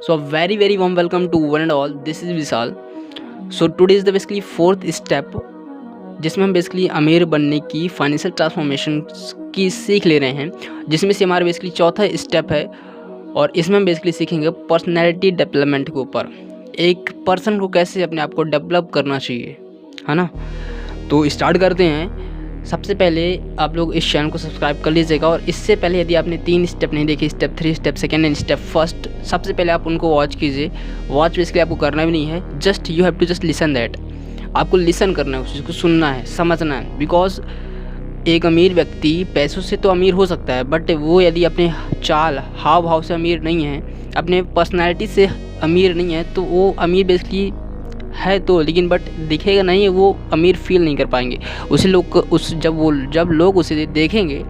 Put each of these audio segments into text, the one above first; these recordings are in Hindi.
So a very warm welcome to one and all. This is Vishal. So today is the basically fourth step जिसमें हम बेसिकली अमीर बनने की फाइनेंशियल ट्रांसफॉर्मेशन की सीख ले रहे हैं, जिसमें से हमारा बेसिकली चौथा स्टेप है और इसमें हम बेसिकली सीखेंगे पर्सनैलिटी डेवलपमेंट के ऊपर। एक पर्सन को कैसे अपने आप को डेवलप करना चाहिए, है ना। तो स्टार्ट करते हैं। सबसे पहले आप लोग इस चैनल को सब्सक्राइब कर लीजिएगा और इससे पहले यदि आपने 3 स्टेप नहीं देखे, स्टेप 3, स्टेप 2 एंड स्टेप 1, सबसे पहले आप उनको वॉच कीजिए। वॉच बेसिकली आपको करना भी नहीं है, just you have to just listen that. आपको लिसन करना है, उस चीज़ को सुनना है, समझना है। बिकॉज एक अमीर व्यक्ति पैसों से तो अमीर हो सकता है, बट वो यदि अपने चाल हाव भाव से अमीर नहीं है, अपने पर्सनैलिटी से अमीर नहीं है, तो वो अमीर बेसिकली है तो, लेकिन बट दिखेगा नहीं है, वो अमीर फील नहीं कर पाएंगे। उसे लोग जब लोग उसे देखेंगे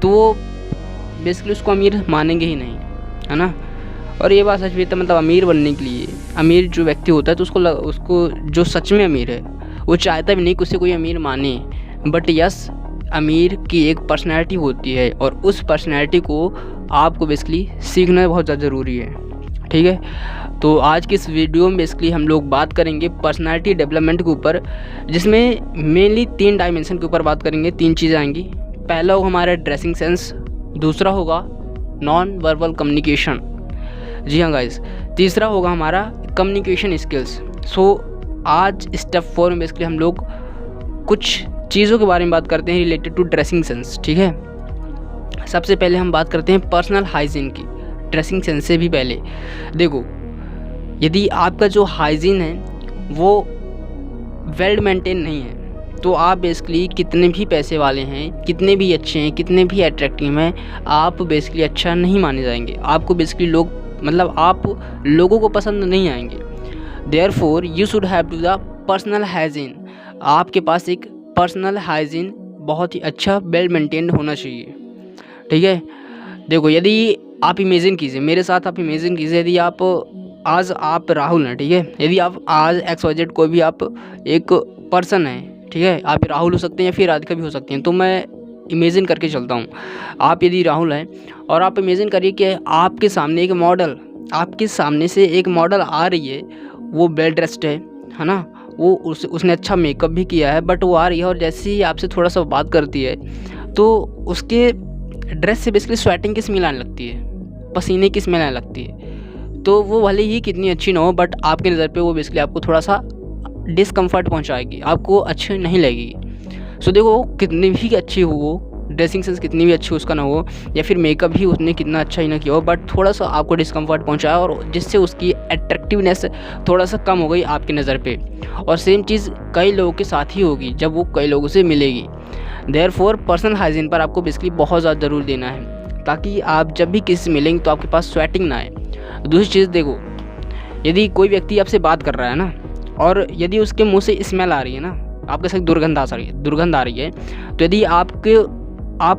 तो वो बेसिकली उसको अमीर मानेंगे ही नहीं, है ना। और ये बात सच भी है, मतलब अमीर बनने के लिए अमीर जो व्यक्ति होता है तो उसको जो सच में अमीर है वो चाहता भी नहीं कि उसे कोई अमीर माने। बट यस, अमीर की एक पर्सनैलिटी होती है और उस पर्सनैलिटी को आपको बेसिकली सीखना बहुत ज़्यादा ज़रूरी है, ठीक है। तो आज की इस वीडियो में बेसिकली हम लोग बात करेंगे पर्सनैलिटी डेवलपमेंट के ऊपर, जिसमें मेनली 3 डायमेंशन के ऊपर बात करेंगे। 3 चीज़ें आएंगी। पहला होगा हमारा ड्रेसिंग सेंस, दूसरा होगा नॉन वर्बल कम्युनिकेशन, जी हाँ गाइस, तीसरा होगा हमारा कम्युनिकेशन स्किल्स। सो आज स्टेप 4 में बेसिकली हम लोग कुछ चीज़ों के बारे में बात करते हैं रिलेटेड टू ड्रेसिंग सेंस, ठीक है। सबसे पहले हम बात करते हैं पर्सनल हाइजीन की। ड्रेसिंग सेंस से भी पहले देखो, यदि आपका जो हाइजीन है वो वेल मेंटेन नहीं है, तो आप बेसिकली कितने भी पैसे वाले हैं, कितने भी अच्छे हैं, कितने भी अट्रैक्टिव हैं, आप बेसिकली अच्छा नहीं माने जाएंगे। आपको बेसिकली आप लोगों को पसंद नहीं आएंगे। Therefore you should have to the personal hygiene. आपके पास एक पर्सनल हाइजीन बहुत ही अच्छा वेल मेंटेन्ड होना चाहिए, ठीक है। देखो, यदि आप इमेजिन कीजिए, मेरे साथ आप इमेजिन कीजिए, यदि आज आप राहुल हैं, ठीक है। यदि आप आज XYZ कोई भी आप एक पर्सन है, ठीक है। आप राहुल हो सकते हैं या फिर राधिका भी हो सकती हैं। तो मैं इमेजिन करके चलता हूँ। आप यदि राहुल हैं और आप इमेजिन करिए कि आपके सामने एक मॉडल, आपके सामने से एक मॉडल आ रही है, वो वेल ड्रेस्ड है ना। वो उसने अच्छा मेकअप भी किया है, बट वो आ रही है और जैसे ही आपसे थोड़ा सा बात करती है तो उसके ड्रेस से बेसिकली स्वेटिंग की स्मेल आने लगती है, पसीने की स्मेल आने लगती है। तो वो भले ही कितनी अच्छी ना हो, बट आपकी नज़र पे वो बेसिकली आपको थोड़ा सा डिस्कम्फर्ट पहुंचाएगी, आपको अच्छी नहीं लगेगी। सो देखो, कितनी भी अच्छी हो वो, ड्रेसिंग सेंस कितनी भी अच्छी उसका ना हो, या फिर मेकअप भी उसने कितना अच्छा ही ना किया हो, बट थोड़ा सा आपको डिस्कम्फर्ट पहुंचाया और जिससे उसकी अट्रैक्टिवनेस थोड़ा सा कम हो गई आपकी नज़र पे। और सेम चीज़ कई लोगों के साथ ही होगी जब वो कई लोगों से मिलेगी। देयरफॉर पर्सनल हाइजीन पर आपको बेसिकली बहुत ज़्यादा ज़रूर देना है, ताकि आप जब भी किसी से मिलेंगे तो आपके पास स्वेटिंग ना आए। दूसरी चीज़ देखो, यदि कोई व्यक्ति आपसे बात कर रहा है ना, और यदि उसके मुंह से स्मेल आ रही है ना, आपके साथ दुर्गंध आ रही है, तो यदि आप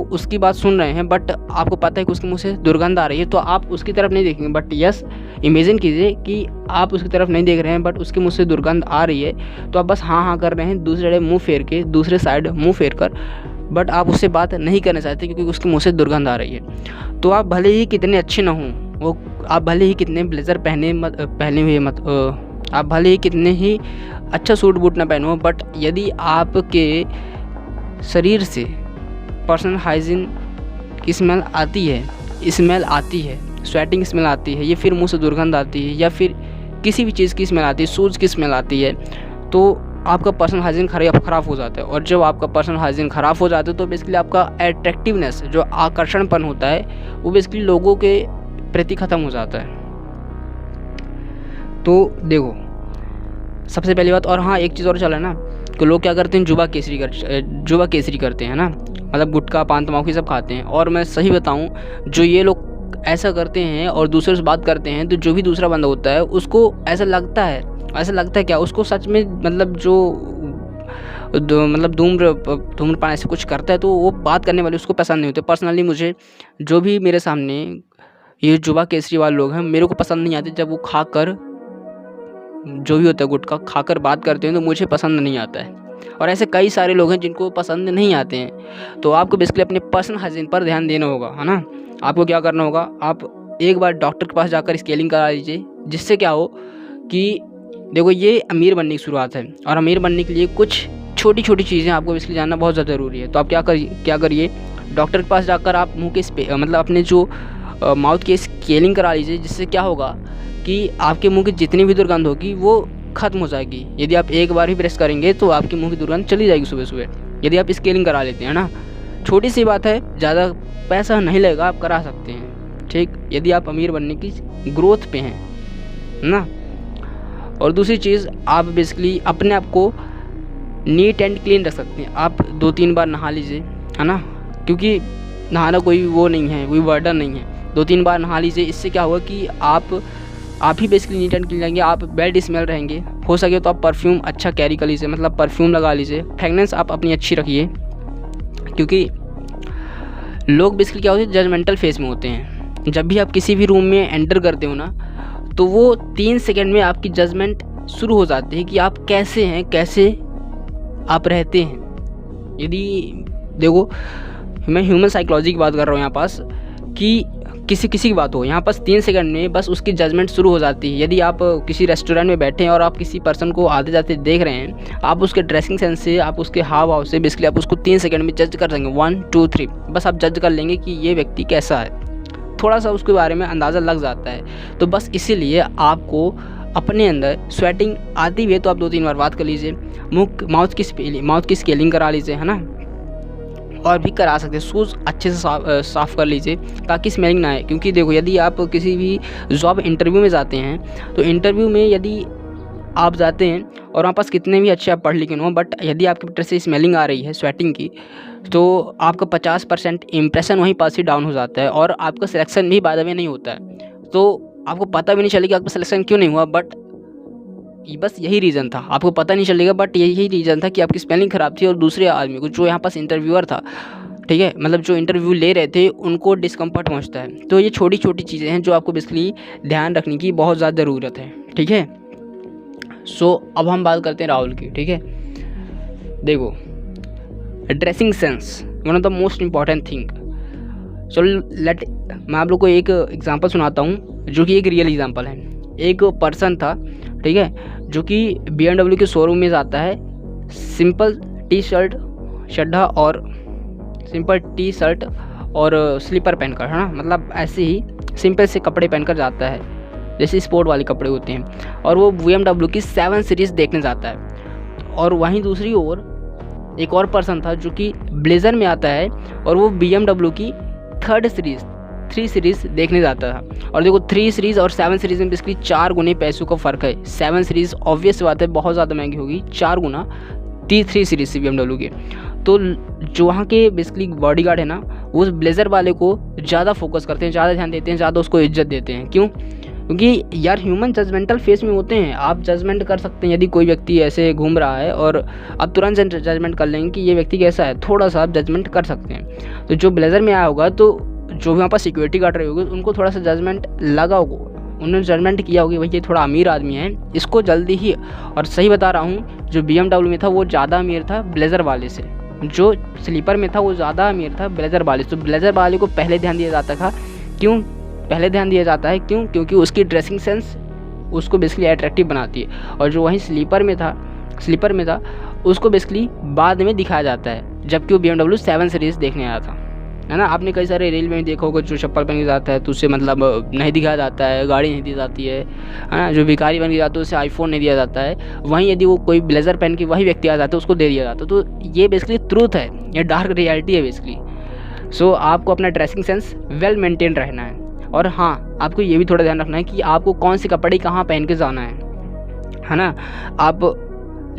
उसकी बात सुन रहे हैं बट आपको पता है कि उसके मुंह से दुर्गंध आ रही है, तो आप उसकी तरफ नहीं देखेंगे। बट यस, इमेजिन कीजिए कि आप उसकी तरफ नहीं देख रहे हैं, बट उसके मुंह से दुर्गंध आ रही है, तो आप बस हाँ कर रहे हैं, दूसरे साइड मुँह फेर कर, बट आप उससे बात नहीं करना चाहते क्योंकि उसके मुँह से दुर्गंध आ रही है। तो आप भले ही कितने अच्छे ना हों, वो आप भले ही कितने ब्लेज़र पहने हुए आप भले ही कितने ही अच्छा सूट बूट ना पहनो, बट यदि आपके शरीर से पर्सनल हाइजीन की स्मेल आती है, स्वेटिंग स्मेल आती है, या फिर मुंह से दुर्गंध आती है, या फिर किसी भी चीज़ की स्मेल आती है, शूज़ की स्मेल आती है, तो आपका पर्सनल हाइजीन ख़राब हो जाता है। और जब आपका पर्सनल हाइजीन ख़राब हो जाता है तो बेसिकली आपका अट्रैक्टिवनेस, जो आकर्षणपन होता है, वो बेसिकली लोगों के प्रति ख़त्म हो जाता है। तो देखो, सबसे पहली बात, और हाँ एक चीज़ और चला है ना, कि लोग क्या करते हैं, जुबा केसरी करते हैं ना, मतलब गुटखा पान तम्बाकू सब खाते हैं। और मैं सही बताऊं, जो ये लोग ऐसा करते हैं और दूसरे से बात करते हैं, तो जो भी दूसरा बंदा होता है उसको ऐसा लगता है क्या, उसको सच में मतलब धूम्रपान ऐसे कुछ करता है, तो वो बात करने वाले उसको पसंद नहीं होते। पर्सनली मुझे जो भी मेरे सामने ये जुबा केसरी वाले लोग हैं, मेरे को पसंद नहीं आते। जब वो खाकर, जो भी होता है गुटखा खाकर बात करते हैं, तो मुझे पसंद नहीं आता है। और ऐसे कई सारे लोग हैं जिनको पसंद नहीं आते हैं। तो आपको बेसिकली अपने पर्सनल हाइजीन पर ध्यान देना होगा, है ना। आपको क्या करना होगा, आप एक बार डॉक्टर के पास जाकर स्केलिंग करा लीजिए, जिससे क्या हो कि देखो ये अमीर बनने की शुरुआत है, और अमीर बनने के लिए कुछ छोटी छोटी चीज़ें आपको इसलिए जानना बहुत ज़्यादा ज़रूरी है। तो आप क्या करिए, डॉक्टर के पास जाकर आप मुँह के मतलब अपने जो माउथ की स्केलिंग करा लीजिए, जिससे क्या होगा कि आपके मुँह की जितनी भी दुर्गंध होगी वो ख़त्म हो जाएगी। यदि आप एक बार ही ब्रश करेंगे तो आपके मुँह की दुर्गंध चली जाएगी सुबह सुबह, यदि आप स्केलिंग करा लेते हैं ना। छोटी सी बात है, ज़्यादा पैसा नहीं लगेगा, आप करा सकते हैं, ठीक, यदि आप अमीर बनने की ग्रोथ पे हैं ना। और दूसरी चीज़, आप बेसिकली अपने आप को नीट एंड क्लीन रख सकते हैं। आप 2-3 बार नहा लीजिए, है ना, क्योंकि नहाना कोई वो नहीं है, कोई बर्डन नहीं है। 2-3 बार नहा लीजिए, इससे क्या होगा कि आप ही बेसिकली नीट एंड क्लीन रहेंगे, आप बैड स्मेल रहेंगे। हो सके तो आप परफ्यूम अच्छा कैरी कर लीजिए, मतलब परफ्यूम लगा लीजिए, फ्रेगनेंस आप अपनी अच्छी रखिए, क्योंकि लोग बेसिकली क्या होते हैं, जजमेंटल फेस में होते हैं। जब भी आप किसी भी रूम में एंटर करते हो ना, तो वो 3 सेकंड में आपकी जजमेंट शुरू हो जाती है कि आप कैसे हैं, कैसे आप रहते हैं। यदि देखो, मैं ह्यूमन साइकोलॉजी की बात कर रहा हूँ यहाँ पास, कि किसी की बात हो, यहाँ पास 3 सेकंड में बस उसकी जजमेंट शुरू हो जाती है। यदि आप किसी रेस्टोरेंट में बैठे हैं और आप किसी पर्सन को आते जाते देख रहे हैं, आप उसके ड्रेसिंग सेंस से, आप उसके हाव भाव से बेसिकली आप उसको 3 सेकंड में जज कर देंगे। 1 2 3 बस आप जज कर लेंगे कि ये व्यक्ति कैसा है, थोड़ा सा उसके बारे में अंदाज़ा लग जाता है। तो बस इसीलिए आपको अपने अंदर स्वेटिंग आती हुई है तो आप 2-3 बार बात कर लीजिए, माउथ की स्केलिंग करा लीजिए, है ना, और भी करा सकते हैं। शूज़ अच्छे से साफ़ कर लीजिए ताकि स्मेलिंग ना आए। क्योंकि देखो, यदि आप किसी भी जॉब इंटरव्यू में जाते हैं, तो इंटरव्यू में यदि आप जाते हैं और वहाँ पास कितने भी अच्छे आप पढ़ लिखे हों, बट यदि आपके तरफ से स्मेलिंग आ रही है स्वेटिंग की, तो आपका 50% इम्प्रेशन वहीं पास ही डाउन हो जाता है, और आपका सिलेक्शन भी बाय द वे नहीं होता है। तो आपको पता भी नहीं चलेगा आपका सिलेक्शन क्यों नहीं हुआ, बट बस यही रीज़न था, आपको पता नहीं चलेगा, बट यही रीज़न था कि आपकी स्पेलिंग ख़राब थी, और दूसरे आदमी को, जो यहाँ पास इंटरव्यूअर था, ठीक है, मतलब जो इंटरव्यू ले रहे थे, उनको डिस्कम्फर्ट पहुँचता है। तो ये छोटी छोटी चीज़ें हैं जो आपको बेसिकली ध्यान रखने की बहुत ज़्यादा ज़रूरत है, ठीक है। सो अब हम बात करते हैं राहुल की, ठीक है। देखो, dressing sense one of the most important thing. चलो मैं आप लोग को एक एग्जांपल सुनाता हूँ, जो कि एक रियल एग्जांपल है। एक पर्सन था, ठीक है, जो कि BMW के शोरूम में जाता है, सिंपल टी शर्ट और स्लीपर पहनकर, है ना, मतलब ऐसे ही सिंपल से कपड़े पहनकर जाता है, जैसे स्पोर्ट वाले कपड़े होते हैं, और वो BMW की 7 सीरीज़ देखने जाता है। और वहीं दूसरी ओर एक और पर्सन था जो कि ब्लेज़र में आता है, और वो BMW की 3 सीरीज़ देखने जाता था। और देखो, 3 सीरीज़ और 7 सीरीज़ में बेसिकली 4 गुने पैसों का फ़र्क है। 7 सीरीज़ ऑब्वियस बात है बहुत ज़्यादा महंगी होगी, 4 गुना 3 सीरीज़ से BMW के। तो जो वहाँ के बेसिकली बॉडीगार्ड है ना, वो उस ब्लेज़र वाले को ज़्यादा फोकस करते हैं, ज़्यादा ध्यान देते हैं, ज़्यादा उसको इज्जत देते हैं। क्यों? क्योंकि यार ह्यूमन जजमेंटल फेस में होते हैं, आप जजमेंट कर सकते हैं। यदि कोई व्यक्ति ऐसे घूम रहा है और आप तुरंत जजमेंट कर लेंगे कि ये व्यक्ति कैसा है, थोड़ा सा आप जजमेंट कर सकते हैं। तो जो ब्लेज़र में आया होगा, तो जो भी वहाँ पर सिक्योरिटी गार्ड रहे होंगे, उनको थोड़ा सा जजमेंट लगा होगा, उन्होंने जजमेंट किया होगा भाई ये थोड़ा अमीर आदमी है, इसको जल्दी ही। और सही बता रहा हूँ, जो BMW में था वो ज़्यादा अमीर था ब्लेज़र वाले से, जो स्लीपर में था वो ज़्यादा अमीर था ब्लेज़र वाले से। तो ब्लेज़र वाले को पहले ध्यान दिया जाता था। क्यों पहले ध्यान दिया जाता है? क्योंकि उसकी ड्रेसिंग सेंस उसको बेसिकली अट्रैक्टिव बनाती है। और जो वहीं स्लीपर में था उसको बेसिकली बाद में दिखाया जाता है, जबकि वो BMW 7 सीरीज़ देखने आया था, है ना। आपने कई सारे रील में देखा होगा, जो चप्पल पहन के जाता है तो उसे मतलब नहीं दिखाया जाता है, गाड़ी नहीं दी जाती है ना। जो भिखारी बन के जाता है उसे आईफोन नहीं दिया जाता है। वहीं यदि वो कोई ब्लेज़र पहन के वही व्यक्ति आ जाता है, उसको दे दिया जाता है। तो ये बेसिकली ट्रूथ है, ये डार्क रियलिटी है बेसिकली। सो आपको अपना ड्रेसिंग सेंस वेल मेंटेन रहना है। और हाँ, आपको ये भी थोड़ा ध्यान रखना है कि आपको कौन से कपड़े कहाँ पहन के जाना है ना। आप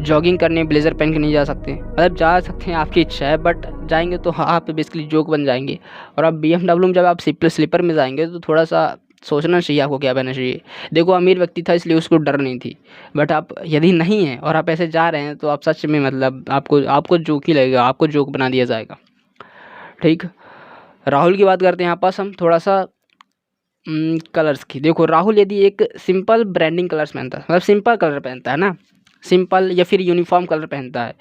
जॉगिंग करने ब्लेज़र पहन के नहीं जा सकते, मतलब जा सकते हैं, आपकी इच्छा है, बट जाएंगे तो आप बेसिकली जोक बन जाएंगे। और आप BMW में जब आप स्लीपर में जाएंगे तो थोड़ा सा सोचना चाहिए आपको क्या पहनना चाहिए। देखो, अमीर व्यक्ति था इसलिए उसको डर नहीं थी, बट आप यदि नहीं है और आप ऐसे जा रहे हैं तो आप सच में मतलब आपको जोक ही लगेगा, आपको जोक बना दिया जाएगा। ठीक, राहुल की बात करते हैं यहाँ पास हम थोड़ा सा कलर्स की। देखो, राहुल यदि एक सिंपल ब्रांडिंग कलर्स पहनता है, मतलब सिंपल कलर पहनता है ना, सिंपल या फिर यूनिफॉर्म कलर पहनता है,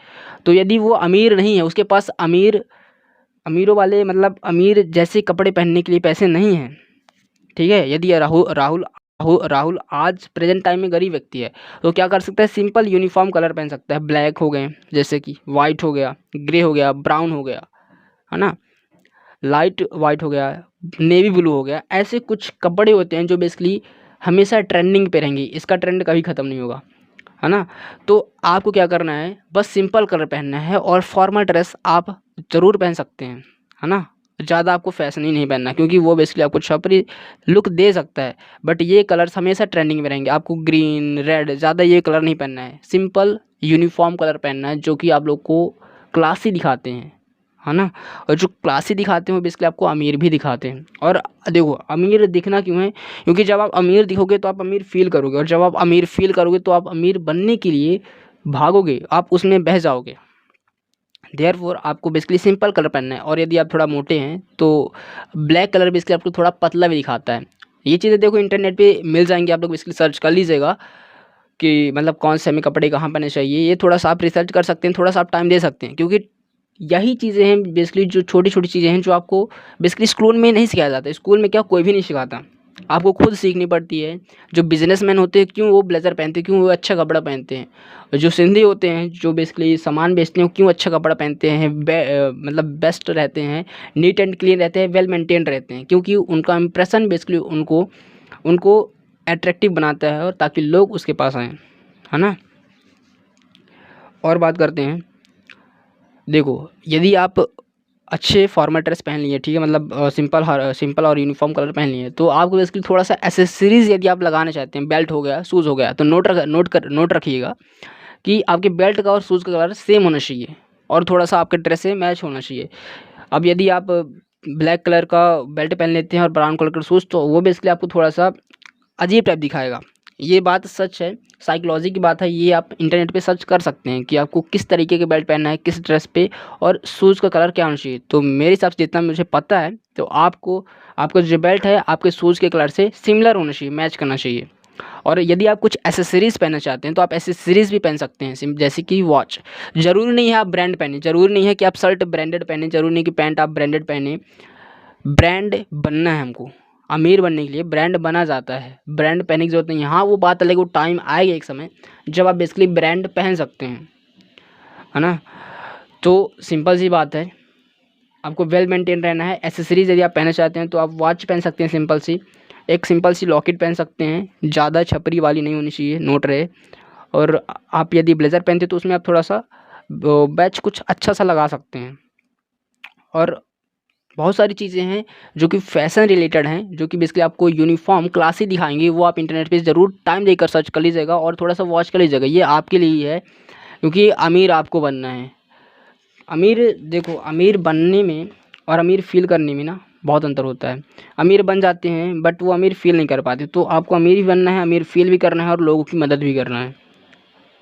तो यदि वो अमीर नहीं है, उसके पास अमीरों वाले मतलब अमीर जैसे कपड़े पहनने के लिए पैसे नहीं हैं, ठीक है। यदि राहुल आज प्रेजेंट टाइम में गरीब व्यक्ति है तो क्या कर सकता है, सिंपल यूनिफॉर्म कलर पहन सकता है। ब्लैक हो गए, जैसे कि वाइट हो गया, ग्रे हो गया, ब्राउन हो गया, है ना, लाइट वाइट हो गया, नेवी ब्लू हो गया। ऐसे कुछ कपड़े होते हैं जो बेसिकली हमेशा ट्रेंडिंग पे रहेंगे, इसका ट्रेंड कभी ख़त्म नहीं होगा, है ना। तो आपको क्या करना है, बस सिंपल कलर पहनना है और फॉर्मल ड्रेस आप ज़रूर पहन सकते हैं, है ना। ज़्यादा आपको फैशनी नहीं पहनना, क्योंकि वो बेसिकली आपको छपरी लुक दे सकता है, बट ये कलर्स हमेशा ट्रेंडिंग में रहेंगे। आपको ग्रीन, रेड, ज़्यादा ये कलर नहीं पहनना है। सिंपल यूनिफॉर्म कलर पहनना है जो कि आप लोग को क्लासी दिखाते हैं, है ना। और जो क्लासी दिखाते हैं वो बेसिकली आपको अमीर भी दिखाते हैं। और देखो, अमीर दिखना क्यों है, क्योंकि जब आप अमीर दिखोगे तो आप अमीर फील करोगे, और जब आप अमीर फील करोगे तो आप अमीर बनने के लिए भागोगे, आप उसमें बह जाओगे। देयरफॉर आपको बेसिकली सिंपल कलर पहनना है। और यदि आप थोड़ा मोटे हैं तो ब्लैक कलर बेसिकली आपको थोड़ा पतला भी दिखाता है। ये चीज़ें देखो इंटरनेट पे मिल जाएंगी, आप लोग बेसिकली सर्च कर लीजिएगा कि मतलब कौन से हमें कपड़े कहाँ पहनने चाहिए। ये थोड़ा सा आप रिसर्च कर सकते हैं, थोड़ा सा आप टाइम दे सकते हैं, क्योंकि यही चीज़ें हैं बेसिकली, जो छोटी छोटी चीज़ें हैं जो आपको बेसिकली स्कूल में नहीं सिखाया जाता। स्कूल में क्या कोई भी नहीं सिखाता, आपको खुद सीखनी पड़ती है। जो बिजनेसमैन होते हैं क्यों वो ब्लेज़र पहनते हैं, क्यों वो अच्छा कपड़ा पहनते हैं। और जो सिंधी होते हैं जो बेसिकली सामान बेचते हैं क्यों अच्छा कपड़ा पहनते हैं, मतलब बेस्ट रहते हैं, नीट एंड क्लीन रहते हैं, वेल मेंटेन रहते हैं, क्योंकि उनका इंप्रेशन बेसिकली उनको उनको अट्रैक्टिव बनाता है, और ताकि लोग उसके पास आएँ, है ना। और बात करते हैं, देखो यदि आप अच्छे फॉर्मल ड्रेस पहन लिए, ठीक है, मतलब सिंपल और यूनिफॉर्म कलर पहन लिए, तो आपको बेसिकली थोड़ा सा एसेसरीज़ यदि आप लगाना चाहते हैं, बेल्ट हो गया, शूज़ हो गया, तो नोट रखिएगा कि आपके बेल्ट का और शूज़ का कलर सेम होना चाहिए, और थोड़ा सा आपके ड्रेस से मैच होना चाहिए। अब यदि आप ब्लैक कलर का बेल्ट पहन लेते हैं और ब्राउन कलर का शूज़, तो वो बेसिकली आपको थोड़ा सा अजीब टाइप दिखाएगा। ये बात सच है, साइकोलॉजी की बात है, ये आप इंटरनेट पे सर्च कर सकते हैं कि आपको किस तरीके के बेल्ट पहनना है, किस ड्रेस पे, और शूज़ का कलर क्या होना चाहिए। तो मेरे हिसाब से जितना मुझे पता है, तो आपको आपका जो बेल्ट है आपके शूज़ के कलर से सिमिलर होना चाहिए, मैच करना चाहिए। और यदि आप कुछ एसेसरीज़ पहनना चाहते हैं तो आप एसेसरीज़ भी पहन सकते हैं, जैसे कि वॉच। ज़रूरी नहीं है आप ब्रांड पहने, ज़रूरी नहीं है कि आप शर्ट ब्रांडेड पहने, ज़रूरी नहीं कि पैंट आप ब्रांडेड पहने। ब्रांड बनना है हमको, अमीर बनने के लिए ब्रांड बना जाता है, ब्रांड पहनने की ज़रूरत नहीं है। हाँ, वो बात अलग, वो टाइम आएगा एक समय जब आप बेसिकली ब्रांड पहन सकते हैं, है ना। तो सिंपल सी बात है, आपको वेल मेंटेन रहना है। एसेसरीज़ यदि आप पहनना चाहते हैं तो आप वॉच पहन सकते हैं, सिंपल सी एक सिंपल सी लॉकेट पहन सकते हैं, ज़्यादा छपरी वाली नहीं होनी चाहिए, नोट रहे। और आप यदि ब्लेज़र पहनते हैं तो उसमें आप थोड़ा सा बैच कुछ अच्छा सा लगा सकते हैं। और बहुत सारी चीज़ें हैं जो कि फ़ैशन रिलेटेड हैं, जो कि बेसिकली आपको यूनिफ़ॉर्म क्लासी दिखाएँगे, वो आप इंटरनेट पे ज़रूर टाइम देकर सर्च कर लीजिएगा और थोड़ा सा वॉच कर लीजिएगा। ये आपके लिए ही है, क्योंकि अमीर आपको बनना है। अमीर, देखो अमीर बनने में और अमीर फ़ील करने में ना बहुत अंतर होता है। अमीर बन जाते हैं बट वो अमीर फ़ील नहीं कर पाते। तो आपको अमीर भी बनना है, अमीर फ़ील भी करना है, और लोगों की मदद भी करना है,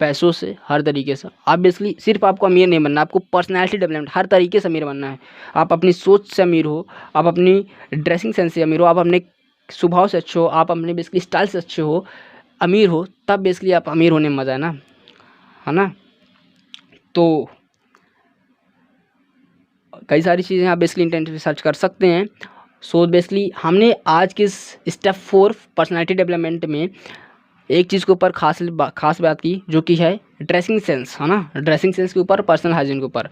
पैसों से, हर तरीके से। आप बेसिकली सिर्फ आपको अमीर नहीं बनना, आपको पर्सनैलिटी डेवलपमेंट हर तरीके से अमीर बनना है। आप अपनी सोच से अमीर हो, आप अपनी ड्रेसिंग सेंस से अमीर हो, आप अपने स्वभाव से अच्छे हो, आप अपने बेसिकली स्टाइल से अच्छे हो, अमीर हो, तब बेसिकली आप अमीर होने में मज़ा है ना। तो कई सारी चीज़ें आप बेसिकली इंटरनेट पे सर्च कर सकते हैं। सो बेसिकली हमने आज के स्टेप 4 पर्सनैलिटी डेवलपमेंट में एक चीज़ के ऊपर खास बात की, जो कि है ड्रेसिंग सेंस, है ना। ड्रेसिंग सेंस के ऊपर, पर्सनल हाइजीन के ऊपर।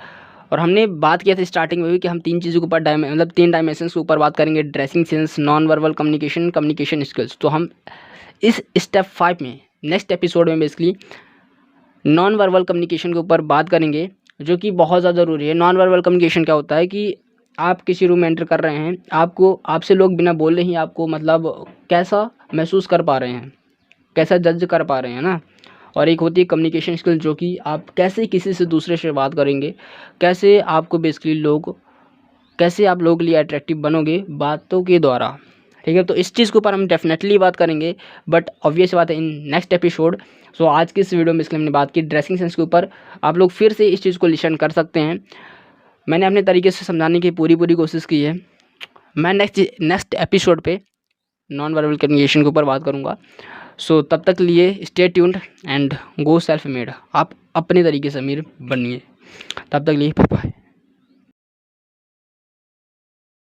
और हमने बात किया था स्टार्टिंग में भी कि हम 3 चीज़ों के ऊपर मतलब 3 डायमेंशंस के ऊपर बात करेंगे, dressing sense, non verbal communication, communication skills. तो हम इस स्टेप 5 में, नेक्स्ट एपिसोड में बेसिकली नॉन वर्बल कम्युनिकेशन के ऊपर बात करेंगे, जो कि बहुत ज़्यादा ज़रूरी है। नॉन वर्बल कम्युनिकेशन क्या होता है कि आप किसी रूम में एंटर कर रहे हैं, आपसे लोग बिना बोले ही आपको मतलब कैसा महसूस कर पा रहे हैं, कैसा जज कर पा रहे हैं ना। और एक होती है कम्युनिकेशन स्किल, जो कि आप कैसे किसी से दूसरे से बात करेंगे, कैसे आपको बेसिकली कैसे आप लोगों के लिए अट्रैक्टिव बनोगे बातों के द्वारा, ठीक है। तो इस चीज़ के ऊपर हम डेफिनेटली बात करेंगे, बट ऑब्वियस बात है इन नेक्स्ट एपिसोड। सो आज की इस वीडियो में इसलिए हमने बात की ड्रेसिंग सेंस के ऊपर। आप लोग फिर से इस चीज़ को लिसन कर सकते हैं, मैंने अपने तरीके से समझाने की पूरी कोशिश की है। मैं नेक्स्ट एपिसोड पे नॉन वर्बल कम्युनिकेशन के ऊपर बात करूँगा। सो तब तक लिए stay tuned and go self made. आप अपने तरीके से अमीर बनिए। तब तक लिए बाय बाय।